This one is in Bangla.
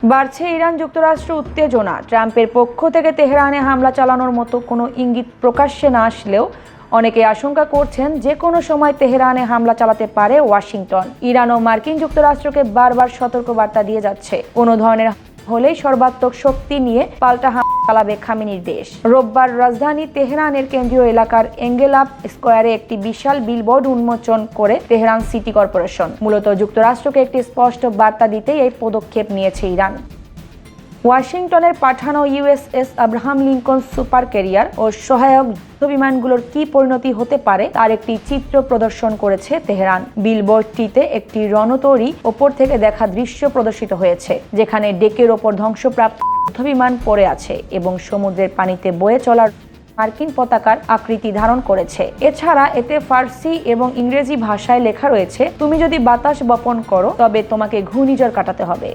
বাড়ছে ইরান যুক্তরাষ্ট্র উত্তেজনা। ট্রাম্পের পক্ষ থেকে তেহরানে হামলা চালানোর মতো কোনো ইঙ্গিত প্রকাশ্যে না আসলেও অনেকে আশঙ্কা করছেন যে কোনো সময় তেহরানে হামলা চালাতে পারে ওয়াশিংটন। ইরান ও মার্কিন যুক্তরাষ্ট্রকে বারবার সতর্কবার্তা দিয়ে যাচ্ছে, কোনো ধরনের হলেই সর্বাত্মক শক্তি নিয়ে পাল্টা হামলা চালাবে খামেনির দেশ। রোববার রাজধানী তেহরানের কেন্দ্রীয় এলাকার এঙ্গেলাপ স্কোয়ারে একটি বিশাল বিলবোর্ড উন্মোচন করে তেহরান সিটি কর্পোরেশন। মূলত যুক্তরাষ্ট্রকে একটি স্পষ্ট বার্তা দিতেই এই পদক্ষেপ নিয়েছে ইরান। ওয়াশিংটনের পাঠানো USS Abraham Lincoln super carrier ও সহায়ক যুদ্ধবিমানগুলোর কি পরিণতি হতে পারে তার একটি চিত্র প্রদর্শন করেছে তেহরান। বিলবোর্ডটিতে একটি রণতরী ওপর থেকে দেখা দৃশ্য প্রদর্শিত হয়েছে, যেখানে ডেকের ওপর ধ্বংসপ্রাপ্ত যুদ্ধবিমান পড়ে আছে এবং সমুদ্রের পানিতে বয়ে চলার মার্কিন পতাকার আকৃতি ধারণ করেছে। এছাড়া এতে ফার্সি এবং ইংরেজি ভাষায় লেখা রয়েছে, তুমি যদি বাতাস বপন করো তবে তোমাকে ঘূর্ণিঝড় কাটাতে হবে।